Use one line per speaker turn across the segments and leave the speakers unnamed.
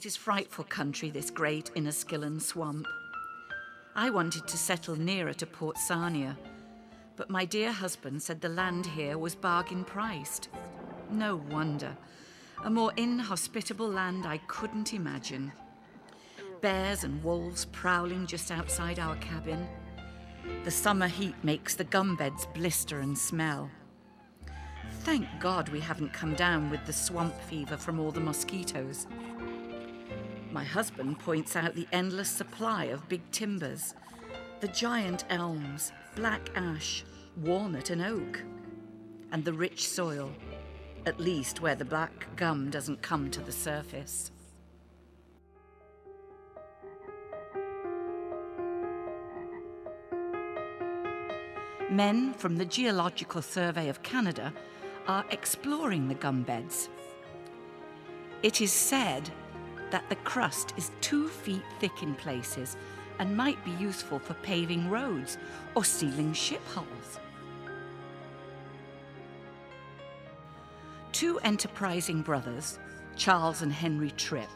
It is frightful country, this great Inniskillen swamp. I wanted to settle nearer to Port Sarnia, but my dear husband said the land here was bargain priced. No wonder. A more inhospitable land I couldn't imagine. Bears and wolves prowling just outside our cabin. The summer heat makes the gum beds blister and smell. Thank God we haven't come down with the swamp fever from all the mosquitoes. My husband points out the endless supply of big timbers, the giant elms, black ash, walnut and oak, and the rich soil, at least where the black gum doesn't come to the surface. Men from the Geological Survey of Canada are exploring the gum beds. It is said that the crust is 2 feet thick in places and might be useful for paving roads or sealing ship hulls. 2 enterprising brothers, Charles and Henry Tripp,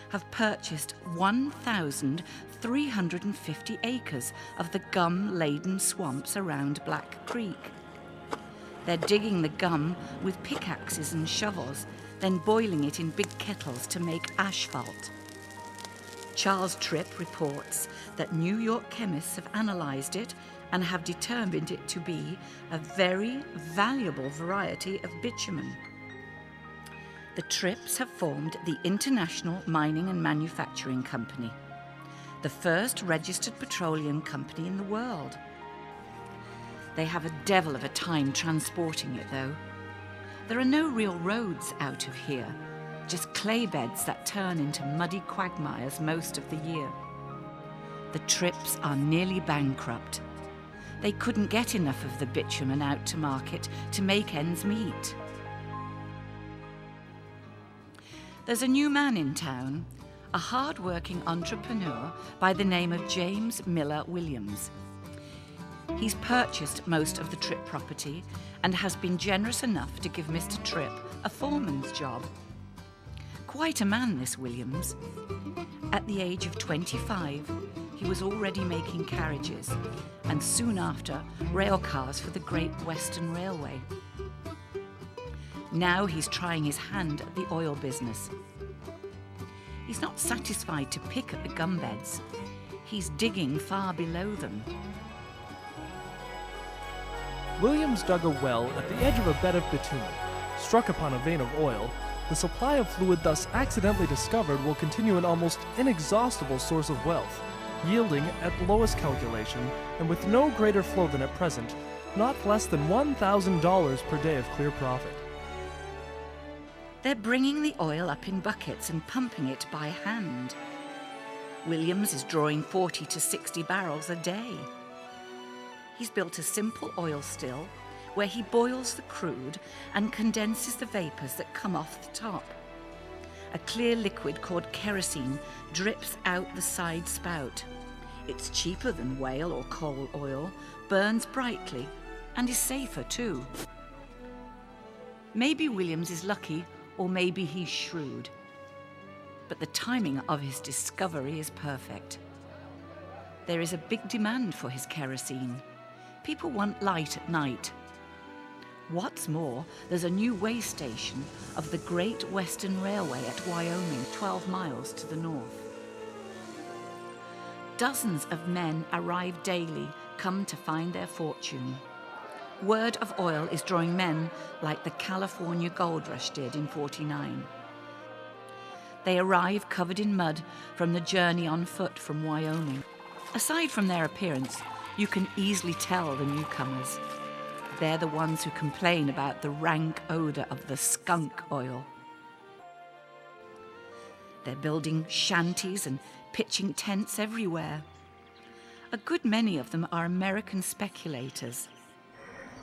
have purchased 1,350 acres of the gum-laden swamps around Black Creek. They're digging the gum with pickaxes and shovels, then boiling it in big kettles to make asphalt. Charles Tripp reports that New York chemists have analysed it and have determined it to be a very valuable variety of bitumen. The Tripps have formed the International Mining and Manufacturing Company, the first registered petroleum company in the world. They have a devil of a time transporting it, though. There are no real roads out of here, just clay beds that turn into muddy quagmires most of the year. The Tripps are nearly bankrupt. They couldn't get enough of the bitumen out to market to make ends meet. There's a new man in town, a hard-working entrepreneur by the name of James Miller Williams. He's purchased most of the Tripp property and has been generous enough to give Mr. Tripp a foreman's job. Quite a man, this Williams. At the age of 25, he was already making carriages, and soon after, rail cars for the Great Western Railway. Now he's trying his hand at the oil business. He's not satisfied to pick at the gum beds. He's digging far below them.
Williams dug a well at the edge of a bed of bitumen. Struck upon a vein of oil, the supply of fluid thus accidentally discovered will continue an almost inexhaustible source of wealth, yielding, at lowest calculation, and with no greater flow than at present, not less than $1,000 per day of clear profit.
They're bringing the oil up in buckets and pumping it by hand. Williams is drawing 40 to 60 barrels a day. He's built a simple oil still where he boils the crude and condenses the vapours that come off the top. A clear liquid called kerosene drips out the side spout. It's cheaper than whale or coal oil, burns brightly, and is safer too. Maybe Williams is lucky, or maybe he's shrewd. But the timing of his discovery is perfect. There is a big demand for his kerosene. People want light at night. What's more, there's a new way station of the Great Western Railway at Wyoming, 12 miles to the north. Dozens of men arrive daily, come to find their fortune. Word of oil is drawing men like the California gold rush did in '49. They arrive covered in mud from the journey on foot from Wyoming. Aside from their appearance, you can easily tell the newcomers. They're the ones who complain about the rank odour of the skunk oil. They're building shanties and pitching tents everywhere. A good many of them are American speculators.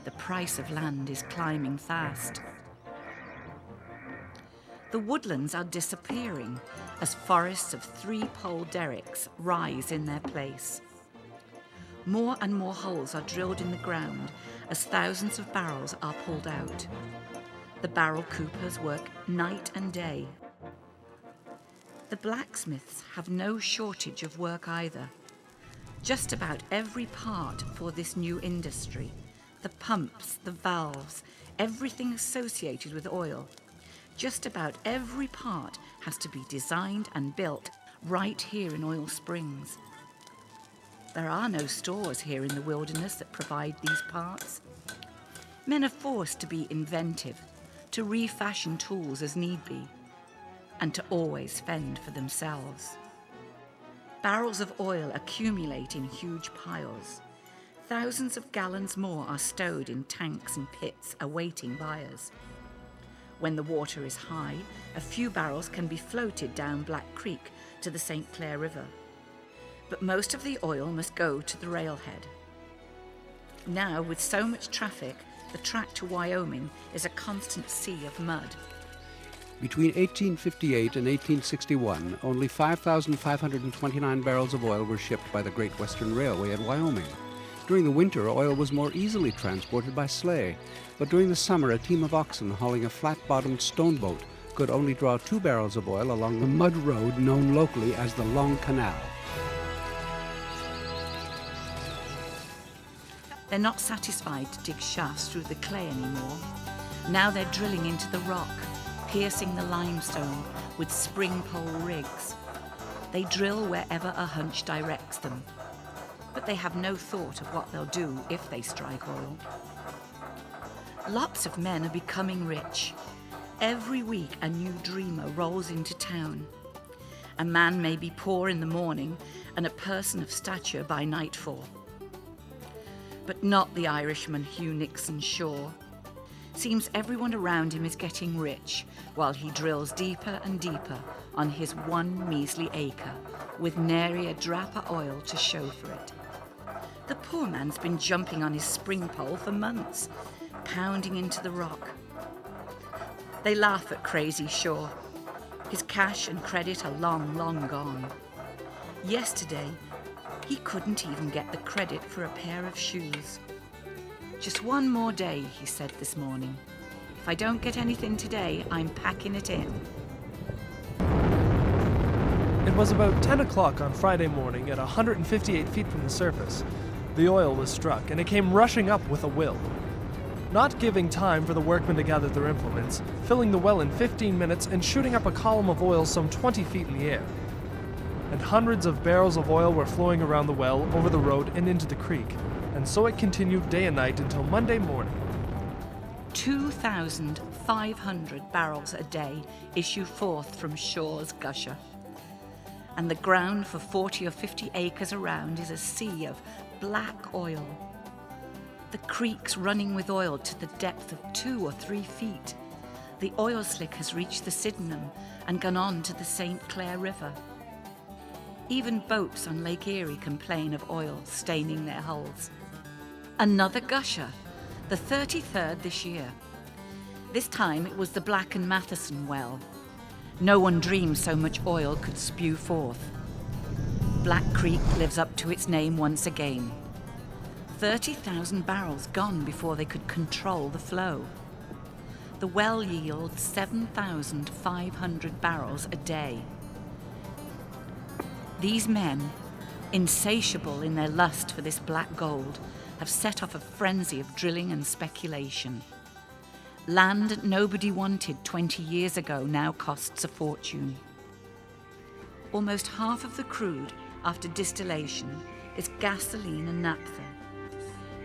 The price of land is climbing fast. The woodlands are disappearing as forests of 3-pole derricks rise in their place. More and more holes are drilled in the ground as thousands of barrels are pulled out. The barrel coopers work night and day. The blacksmiths have no shortage of work either. Just about every part for this new industry, the pumps, the valves, everything associated with oil, just about every part has to be designed and built right here in Oil Springs. There are no stores here in the wilderness that provide these parts. Men are forced to be inventive, to refashion tools as need be, and to always fend for themselves. Barrels of oil accumulate in huge piles. Thousands of gallons more are stowed in tanks and pits awaiting buyers. When the water is high, a few barrels can be floated down Black Creek to the St. Clair River. But most of the oil must go to the railhead. Now, with so much traffic, the track to Wyoming is a constant sea of mud.
Between 1858 and 1861, only 5,529 barrels of oil were shipped by the Great Western Railway at Wyoming. During the winter, oil was more easily transported by sleigh, but during the summer, a team of oxen hauling a flat-bottomed stone boat could only draw 2 barrels of oil along the mud road known locally as the Long Canal.
They're not satisfied to dig shafts through the clay anymore. Now they're drilling into the rock, piercing the limestone with spring pole rigs. They drill wherever a hunch directs them, but they have no thought of what they'll do if they strike oil. Lots of men are becoming rich. Every week a new dreamer rolls into town. A man may be poor in the morning and a person of stature by nightfall. But not the Irishman Hugh Nixon Shaw. Seems everyone around him is getting rich while he drills deeper and deeper on his one measly acre with nary a drap of oil to show for it. The poor man's been jumping on his spring pole for months, pounding into the rock. They laugh at crazy Shaw. His cash and credit are long, long gone. Yesterday, he couldn't even get the credit for a pair of shoes. Just one more day, he said this morning. If I don't get anything today, I'm packing it in.
It was about 10 o'clock on Friday morning at 158 feet from the surface. The oil was struck, and it came rushing up with a will. Not giving time for the workmen to gather their implements, filling the well in 15 minutes and shooting up a column of oil some 20 feet in the air. And hundreds of barrels of oil were flowing around the well, over the road, and into the creek. And so it continued day and night until Monday morning.
2,500 barrels a day issue forth from Shaw's gusher. And the ground for 40 or 50 acres around is a sea of black oil. The creek's running with oil to the depth of 2 or 3 feet. The oil slick has reached the Sydenham and gone on to the St. Clair River. Even boats on Lake Erie complain of oil staining their hulls. Another gusher, the 33rd this year. This time it was the Black and Matheson well. No one dreamed so much oil could spew forth. Black Creek lives up to its name once again. 30,000 barrels gone before they could control the flow. The well yields 7,500 barrels a day. These men, insatiable in their lust for this black gold, have set off a frenzy of drilling and speculation. Land nobody wanted 20 years ago now costs a fortune. Almost half of the crude, after distillation, is gasoline and naphtha.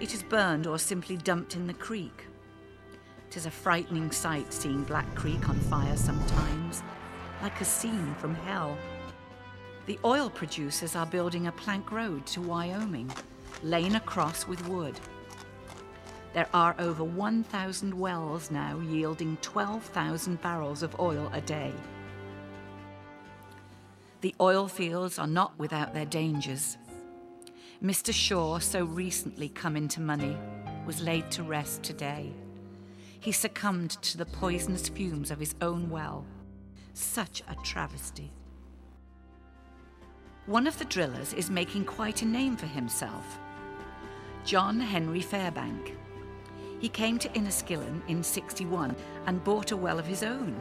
It is burned or simply dumped in the creek. It is a frightening sight seeing Black Creek on fire sometimes, like a scene from hell. The oil producers are building a plank road to Wyoming, lain across with wood. There are over 1,000 wells now yielding 12,000 barrels of oil a day. The oil fields are not without their dangers. Mr. Shaw, so recently come into money, was laid to rest today. He succumbed to the poisonous fumes of his own well. Such a travesty. One of the drillers is making quite a name for himself. John Henry Fairbank. He came to Inniskillen in '61 and bought a well of his own.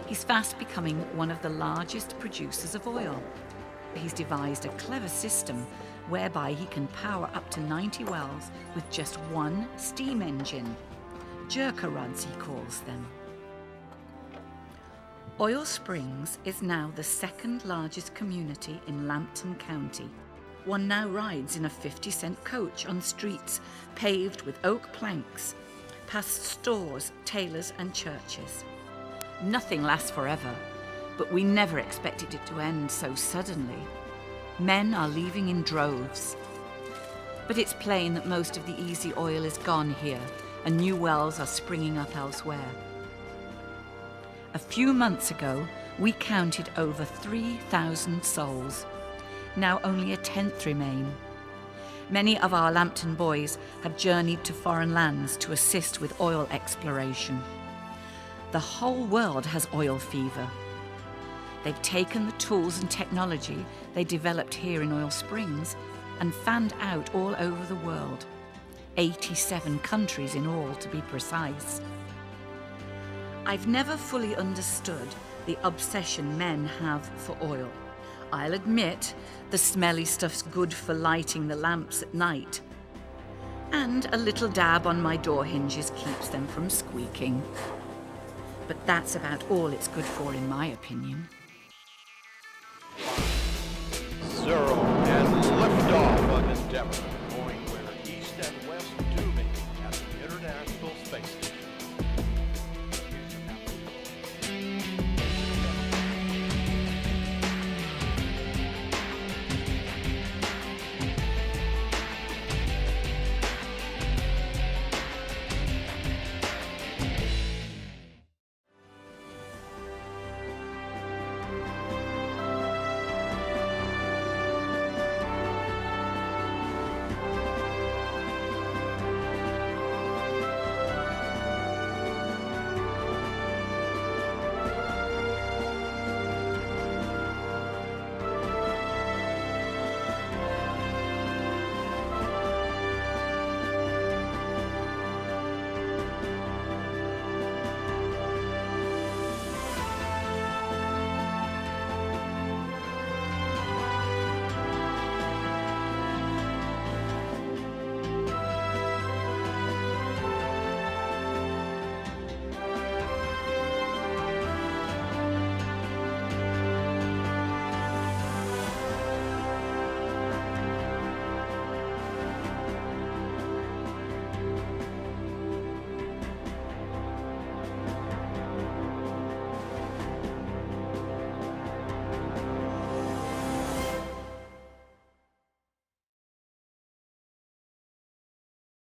He's fast becoming one of the largest producers of oil. He's devised a clever system whereby he can power up to 90 wells with just one steam engine. Jerker rods, he calls them. Oil Springs is now the second largest community in Lambton County. One now rides in a 50-cent coach on streets paved with oak planks, past stores, tailors and churches. Nothing lasts forever, but we never expected it to end so suddenly. Men are leaving in droves. But it's plain that most of the easy oil is gone here, and new wells are springing up elsewhere. A few months ago, we counted over 3,000 souls. Now only a tenth remain. Many of our Lambton boys have journeyed to foreign lands to assist with oil exploration. The whole world has oil fever. They've taken the tools and technology they developed here in Oil Springs and fanned out all over the world. 87 countries in all, to be precise. I've never fully understood the obsession men have for oil. I'll admit the smelly stuff's good for lighting the lamps at night. And a little dab on my door hinges keeps them from squeaking. But that's about all it's good for, in my opinion.